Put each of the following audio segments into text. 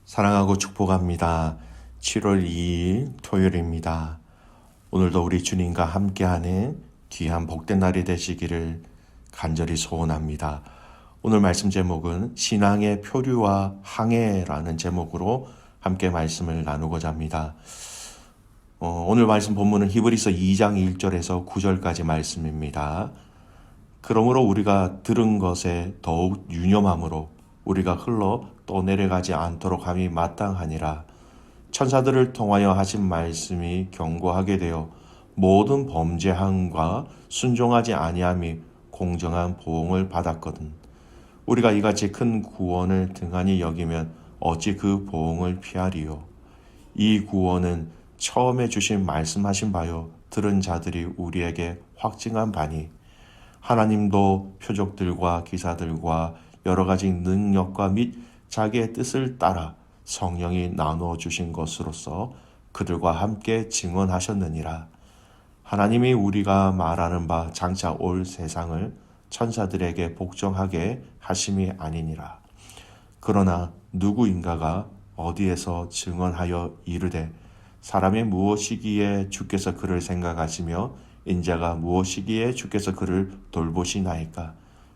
사랑하고 축복합니다. 7월 2일 토요일입니다. 오늘도 우리 주님과 함께하는 귀한 복된 날이 되시기를 간절히 소원합니다. 오늘 말씀 제목은 신앙의 표류와 항해라는 제목으로 함께 말씀을 나누고자 합니다. 오늘 말씀 본문은 히브리서 2장 1절에서 9절까지 말씀입니다. 그러므로 우리가 들은 것에 더욱 유념함으로 우리가 흘러 떠내려가지 않도록 함이 마땅하니라. 천사들을 통하여 하신 말씀이 경고하게 되어 모든 범죄함과 순종하지 아니함이 공정한 보응을 받았거든. 우리가 이같이 큰 구원을 등한히 여기면 어찌 그 보응을 피하리요. 이 구원은 처음에 주신 말씀하신 바요 들은 자들이 우리에게 확증한 바니 하나님도 표적들과 기사들과 여러 가지 능력과 및 자기의 뜻을 따라 성령이 나누어 주신 것으로서 그들과 함께 증언하셨느니라. 하나님이 우리가 말하는 바 장차 올 세상을 천사들에게 복종하게 하심이 아니니라. 그러나 누구인가가 어디에서 증언하여 이르되 사람이 무엇이기에 주께서 그를 생각하시며 인자가 무엇이기에 주께서 그를 돌보시나이까.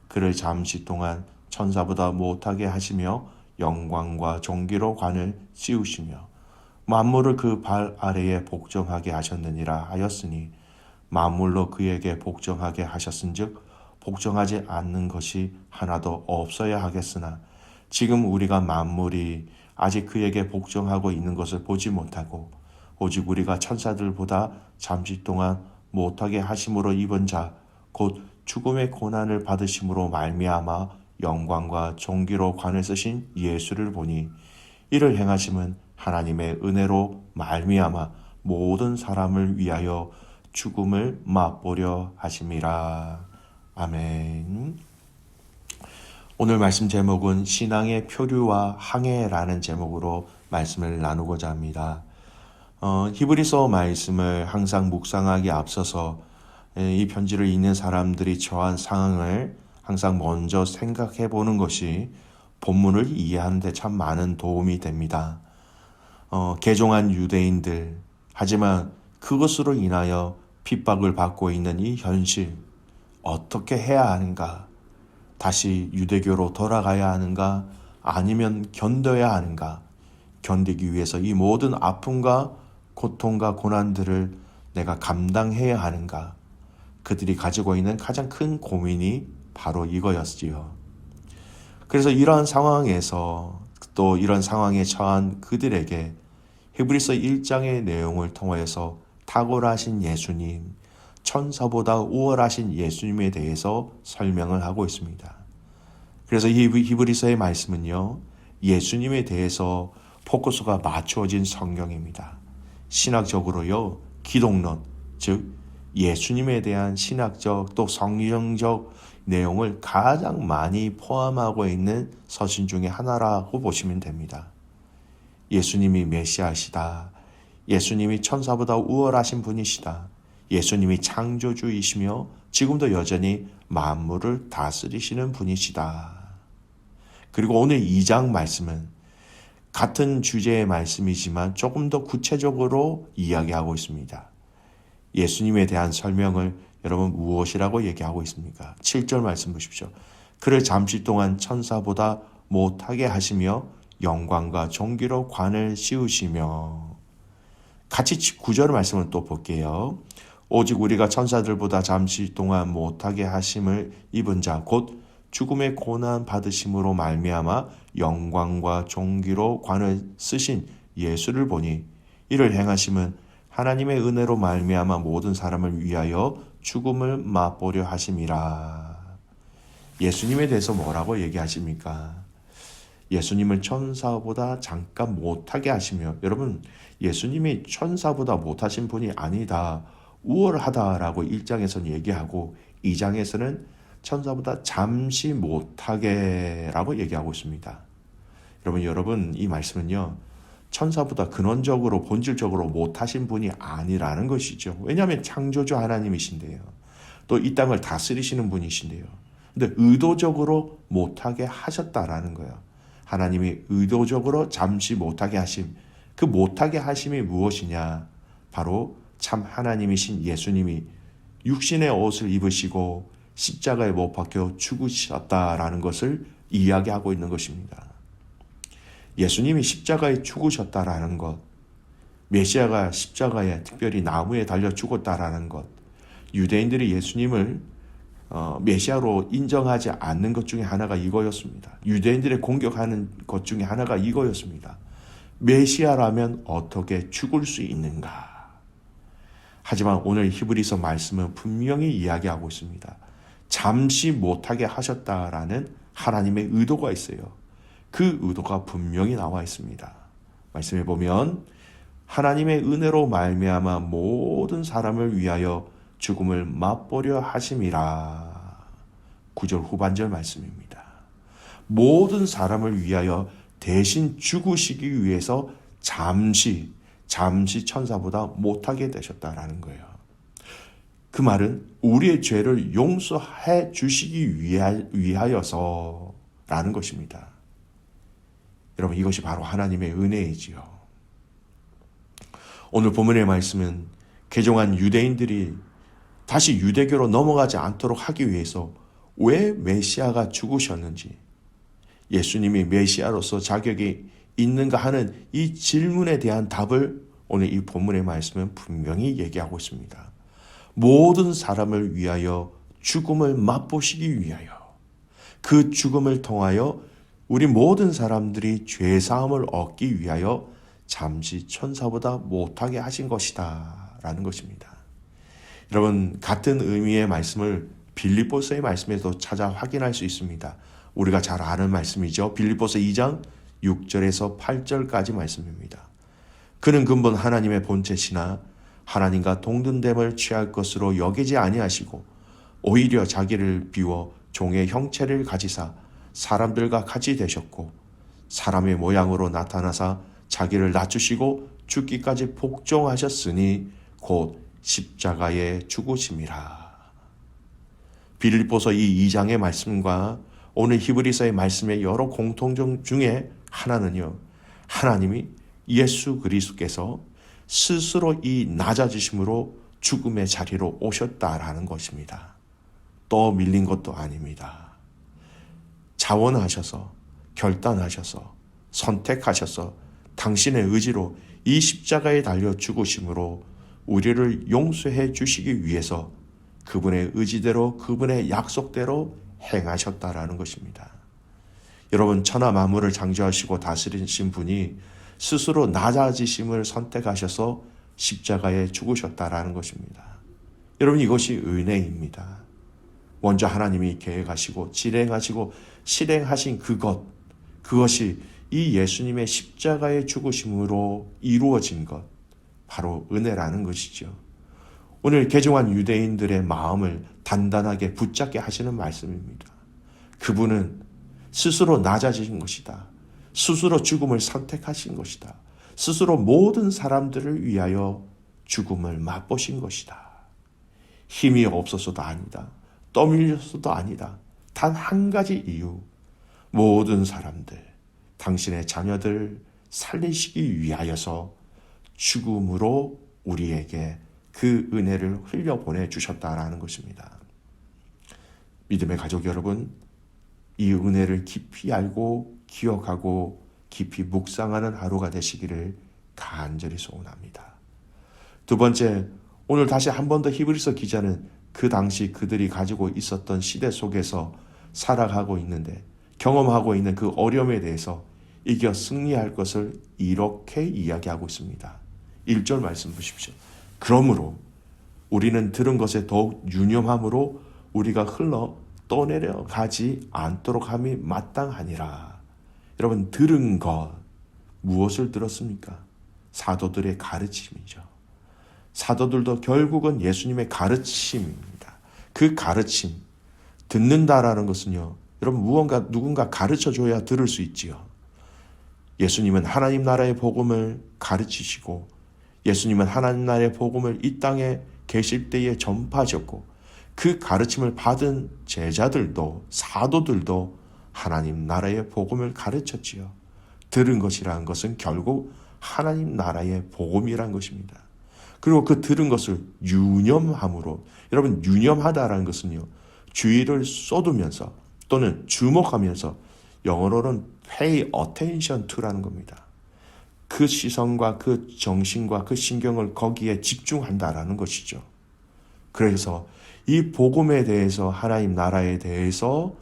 그를 잠시 동안 천사보다 못하게 하시며 영광과 존귀로 관을 씌우시며 만물을 그 발 아래에 복종하게 하셨느니라 하였으니 만물로 그에게 복종하게 하셨은즉 복종하지 않는 것이 하나도 없어야 하겠으나 지금 우리가 만물이 아직 그에게 복종하고 있는 것을 보지 못하고 오직 우리가 천사들보다 잠시 동안 못하게 하심으로 입은 자 곧 죽음의 고난을 받으심으로 말미암아 영광과 존귀로 관을 쓰신 예수를 보니 이를 행하심은 하나님의 은혜로 말미암아 모든 사람을 위하여 죽음을 맛보려 하심이라. 아멘. 오늘 말씀 제목은 신앙의 표류와 항해라는 제목으로 말씀을 나누고자 합니다. 히브리서 말씀을 항상 묵상하기 앞서서 이 편지를 읽는 사람들이 처한 상황을 항상 먼저 생각해 보는 것이 본문을 이해하는 데 참 많은 도움이 됩니다. 개종한 유대인들, 하지만 그것으로 인하여 핍박을 받고 있는 이 현실, 어떻게 해야 하는가? 다시 유대교로 돌아가야 하는가? 아니면 견뎌야 하는가? 견디기 위해서 이 모든 아픔과 고통과 고난들을 내가 감당해야 하는가? 그들이 가지고 있는 가장 큰 고민이 바로 이거였지요. 그래서 이러한 상황에서 또 이런 상황에 처한 그들에게 히브리서 1장의 내용을 통해서 탁월하신 예수님, 천사보다 우월하신 예수님에 대해서 설명을 하고 있습니다. 그래서 이 히브리서의 말씀은요, 예수님에 대해서 포커스가 맞추어진 성경입니다. 신학적으로요, 기독론, 즉 예수님에 대한 신학적 또 성경적 내용을 가장 많이 포함하고 있는 서신 중에 하나라고 보시면 됩니다. 예수님이 메시아시다. 예수님이 천사보다 우월하신 분이시다. 예수님이 창조주이시며 지금도 여전히 만물을 다스리시는 분이시다. 그리고 오늘 2장 말씀은 같은 주제의 말씀이지만 조금 더 구체적으로 이야기하고 있습니다. 예수님에 대한 설명을 여러분 무엇이라고 얘기하고 있습니까? 7절 말씀 보십시오. 그를 잠시 동안 천사보다 못하게 하시며 영광과 존귀로 관을 씌우시며 같이 9절 말씀을 또 볼게요. 오직 우리가 천사들보다 잠시 동안 못하게 하심을 입은 자 곧 죽음의 고난 받으심으로 말미암아 영광과 존귀로 관을 쓰신 예수를 보니 이를 행하심은 하나님의 은혜로 말미암아 모든 사람을 위하여 죽음을 맛보려 하심이라. 예수님에 대해서 뭐라고 얘기하십니까? 예수님을 천사보다 잠깐 못하게 하시며, 여러분 예수님이 천사보다 못하신 분이 아니다, 우월하다라고 1장에서는 얘기하고 2장에서는 천사보다 잠시 못하게 라고 얘기하고 있습니다. 여러분 이 말씀은요, 천사보다 근원적으로 본질적으로 못하신 분이 아니라는 것이죠. 왜냐하면 창조주 하나님이신데요. 또 이 땅을 다스리시는 분이신데요. 근데 의도적으로 못하게 하셨다라는 거예요. 하나님이 의도적으로 잠시 못하게 하심, 그 못하게 하심이 무엇이냐? 바로 참 하나님이신 예수님이 육신의 옷을 입으시고 십자가에 못 박혀 죽으셨다라는 것을 이야기하고 있는 것입니다. 예수님이 십자가에 죽으셨다라는 것, 메시아가 십자가에 특별히 나무에 달려 죽었다라는 것, 유대인들이 예수님을 메시아로 인정하지 않는 것 중에 하나가 이거였습니다. 유대인들의 공격하는 것 중에 하나가 이거였습니다. 메시아라면 어떻게 죽을 수 있는가? 하지만 오늘 히브리서 말씀은 분명히 이야기하고 있습니다. 잠시 못하게 하셨다라는 하나님의 의도가 있어요. 그 의도가 분명히 나와 있습니다. 말씀해 보면 하나님의 은혜로 말미암아 모든 사람을 위하여 죽음을 맛보려 하심이라. 9절 후반절 말씀입니다. 모든 사람을 위하여 대신 죽으시기 위해서 잠시 천사보다 못하게 되셨다라는 거예요. 그 말은 우리의 죄를 용서해 주시기 위하여서라는 것입니다. 여러분, 이것이 바로 하나님의 은혜이지요. 오늘 본문의 말씀은 개종한 유대인들이 다시 유대교로 넘어가지 않도록 하기 위해서 왜 메시아가 죽으셨는지, 예수님이 메시아로서 자격이 있는가 하는 이 질문에 대한 답을 오늘 이 본문의 말씀은 분명히 얘기하고 있습니다. 모든 사람을 위하여 죽음을 맛보시기 위하여, 그 죽음을 통하여 우리 모든 사람들이 죄사함을 얻기 위하여 잠시 천사보다 못하게 하신 것이다 라는 것입니다. 여러분, 같은 의미의 말씀을 빌립보서의 말씀에도 찾아 확인할 수 있습니다. 우리가 잘 아는 말씀이죠. 빌립보서 2장 6절에서 8절까지 말씀입니다. 그는 근본 하나님의 본체시나 하나님과 동등됨을 취할 것으로 여기지 아니하시고 오히려 자기를 비워 종의 형체를 가지사 사람들과 같이 되셨고 사람의 모양으로 나타나사 자기를 낮추시고 죽기까지 복종하셨으니 곧 십자가에 죽으심이라. 빌립보서 이 2장의 말씀과 오늘 히브리서의 말씀의 여러 공통점 중에 하나는요, 하나님이 예수 그리스도께서 스스로 이 낮아지심으로 죽음의 자리로 오셨다라는 것입니다. 또 밀린 것도 아닙니다. 자원하셔서, 결단하셔서, 선택하셔서 당신의 의지로 이 십자가에 달려 죽으심으로 우리를 용서해 주시기 위해서 그분의 의지대로, 그분의 약속대로 행하셨다라는 것입니다. 여러분, 천하 만물을 창조하시고 다스리신 분이 스스로 낮아지심을 선택하셔서 십자가에 죽으셨다라는 것입니다. 여러분, 이것이 은혜입니다. 먼저 하나님이 계획하시고 진행하시고 실행하신 그것이 이 예수님의 십자가의 죽으심으로 이루어진 것, 바로 은혜라는 것이죠. 오늘 개종한 유대인들의 마음을 단단하게 붙잡게 하시는 말씀입니다. 그분은 스스로 낮아지신 것이다. 스스로 죽음을 선택하신 것이다. 스스로 모든 사람들을 위하여 죽음을 맛보신 것이다. 힘이 없어서도 아니다. 떠밀려서도 아니다. 단 한 가지 이유, 모든 사람들, 당신의 자녀들 살리시기 위하여서 죽음으로 우리에게 그 은혜를 흘려보내 주셨다라는 것입니다. 믿음의 가족 여러분, 이 은혜를 깊이 알고 기억하고 깊이 묵상하는 하루가 되시기를 간절히 소원합니다. 두 번째, 오늘 다시 한 번 더 히브리서 기자는 그 당시 그들이 가지고 있었던 시대 속에서 살아가고 있는데 경험하고 있는 그 어려움에 대해서 이겨 승리할 것을 이렇게 이야기하고 있습니다. 1절 말씀 보십시오. 그러므로 우리는 들은 것에 더욱 유념함으로 우리가 흘러 떠내려 가지 않도록 함이 마땅하니라. 여러분, 들은 것, 무엇을 들었습니까? 사도들의 가르침이죠. 사도들도 결국은 예수님의 가르침입니다. 그 가르침, 듣는다라는 것은요, 여러분, 누군가 가르쳐줘야 들을 수 있지요. 예수님은 하나님 나라의 복음을 가르치시고 예수님은 하나님 나라의 복음을 이 땅에 계실 때에 전파하셨고 그 가르침을 받은 제자들도, 사도들도 하나님 나라의 복음을 가르쳤지요. 들은 것이라는 것은 결국 하나님 나라의 복음이란 것입니다. 그리고 그 들은 것을 유념함으로, 여러분 유념하다라는 것은요, 주의를 쏟으면서 또는 주목하면서, 영어로는 pay attention to라는 겁니다. 그 시선과 그 정신과 그 신경을 거기에 집중한다라는 것이죠. 그래서 이 복음에 대해서, 하나님 나라에 대해서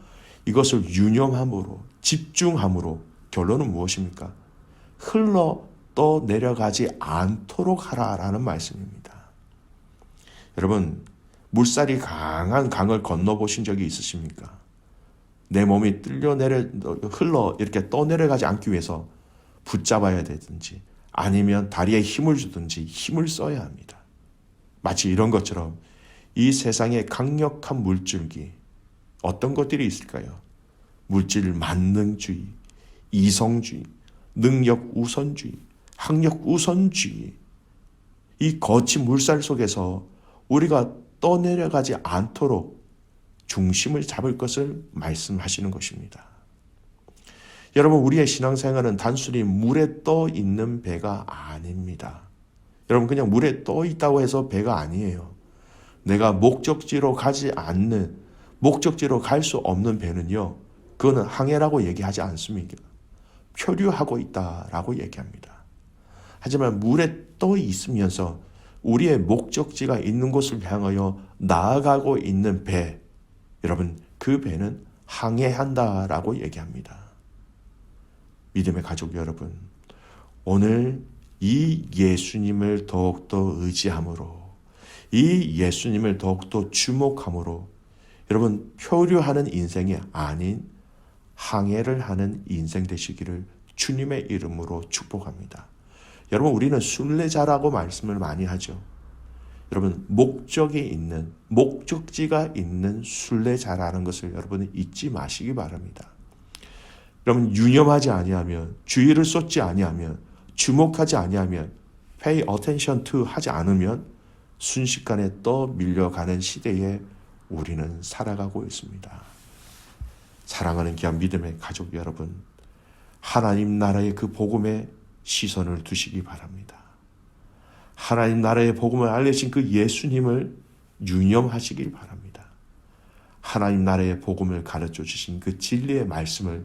이것을 유념함으로, 집중함으로 결론은 무엇입니까? 흘러 떠내려가지 않도록 하라라는 말씀입니다. 여러분, 물살이 강한 강을 건너보신 적이 있으십니까? 내 몸이 흘러 이렇게 떠내려가지 않기 위해서 붙잡아야 되든지 아니면 다리에 힘을 주든지 힘을 써야 합니다. 마치 이런 것처럼 이 세상의 강력한 물줄기, 어떤 것들이 있을까요? 물질 만능주의, 이성주의, 능력 우선주의, 학력 우선주의, 이 거친 물살 속에서 우리가 떠내려가지 않도록 중심을 잡을 것을 말씀하시는 것입니다. 여러분, 우리의 신앙생활은 단순히 물에 떠 있는 배가 아닙니다. 여러분, 그냥 물에 떠 있다고 해서 배가 아니에요. 내가 목적지로 가지 않는, 목적지로 갈 수 없는 배는요, 그거는 항해라고 얘기하지 않습니다. 표류하고 있다라고 얘기합니다. 하지만 물에 떠 있으면서 우리의 목적지가 있는 곳을 향하여 나아가고 있는 배, 여러분, 그 배는 항해한다라고 얘기합니다. 믿음의 가족 여러분, 오늘 이 예수님을 더욱더 의지함으로, 이 예수님을 더욱더 주목함으로, 여러분, 표류하는 인생이 아닌 항해를 하는 인생 되시기를 주님의 이름으로 축복합니다. 여러분, 우리는 순례자라고 말씀을 많이 하죠. 여러분, 목적지가 있는 순례자라는 것을 여러분은 잊지 마시기 바랍니다. 여러분, 유념하지 아니하면, 주의를 쏟지 아니하면, 주목하지 아니하면, pay attention to 하지 않으면 순식간에 떠밀려가는 시대에 우리는 살아가고 있습니다. 사랑하는 귀한 믿음의 가족 여러분, 하나님 나라의 그 복음에 시선을 두시기 바랍니다. 하나님 나라의 복음을 알려신 그 예수님을 유념하시길 바랍니다. 하나님 나라의 복음을 가르쳐 주신 그 진리의 말씀을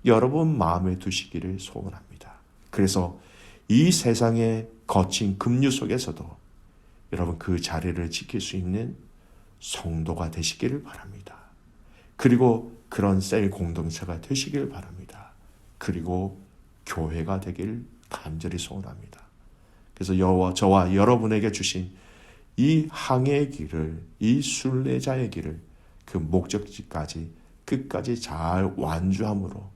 여러분 마음에 두시기를 소원합니다. 그래서 이 세상의 거친 급류 속에서도 여러분 그 자리를 지킬 수 있는 성도가 되시기를 바랍니다. 그리고 그런 셀 공동체가 되시길 바랍니다. 그리고 교회가 되길 간절히 소원합니다. 그래서 저와 여러분에게 주신 이 항해의 길을, 이 순례자의 길을 그 목적지까지 끝까지 잘 완주함으로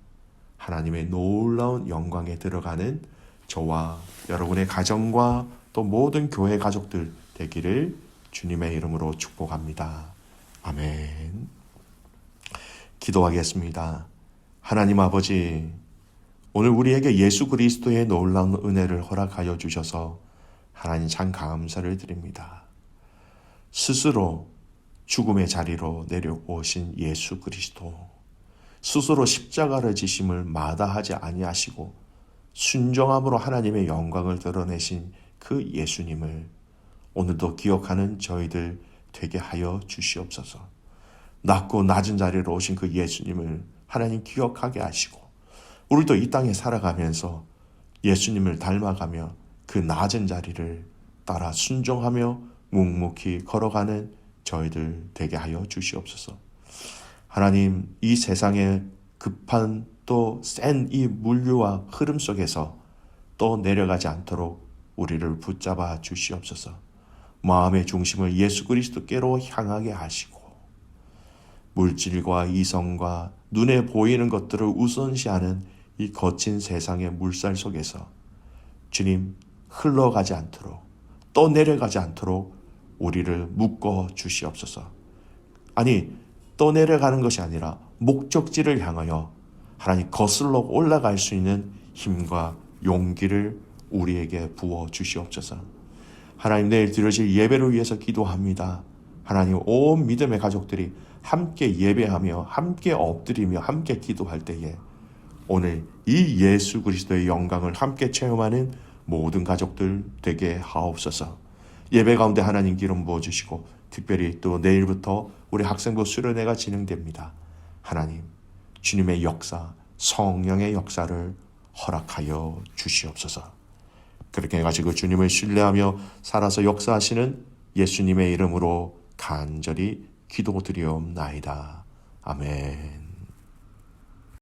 하나님의 놀라운 영광에 들어가는 저와 여러분의 가정과 또 모든 교회 가족들 되기를 주님의 이름으로 축복합니다. 아멘. 기도하겠습니다. 하나님 아버지, 오늘 우리에게 예수 그리스도의 놀라운 은혜를 허락하여 주셔서 하나님 참 감사를 드립니다. 스스로 죽음의 자리로 내려오신 예수 그리스도, 스스로 십자가를 지심을 마다하지 아니하시고 순종함으로 하나님의 영광을 드러내신 그 예수님을 오늘도 기억하는 저희들 되게 하여 주시옵소서. 낮고 낮은 자리로 오신 그 예수님을 하나님 기억하게 하시고 우리도 이 땅에 살아가면서 예수님을 닮아가며 그 낮은 자리를 따라 순종하며 묵묵히 걸어가는 저희들 되게 하여 주시옵소서. 하나님, 이 세상의 급한 또 센 이 물류와 흐름 속에서 또 내려가지 않도록 우리를 붙잡아 주시옵소서. 마음의 중심을 예수 그리스도께로 향하게 하시고 물질과 이성과 눈에 보이는 것들을 우선시하는 이 거친 세상의 물살 속에서 주님 흘러가지 않도록 또 내려가지 않도록 우리를 묶어 주시옵소서. 아니, 또 내려가는 것이 아니라 목적지를 향하여 하나님 거슬러 올라갈 수 있는 힘과 용기를 우리에게 부어 주시옵소서. 하나님, 내일 드려질 예배를 위해서 기도합니다. 하나님, 온 믿음의 가족들이 함께 예배하며 함께 엎드리며 함께 기도할 때에 오늘 이 예수 그리스도의 영광을 함께 체험하는 모든 가족들 되게 하옵소서. 예배 가운데 하나님 기름 부어주시고 특별히 또 내일부터 우리 학생부 수련회가 진행됩니다. 하나님 주님의 역사, 성령의 역사를 허락하여 주시옵소서. 그렇게 해가지고 주님을 신뢰하며 살아서 역사하시는 예수님의 이름으로 간절히 기도드리옵나이다. 아멘.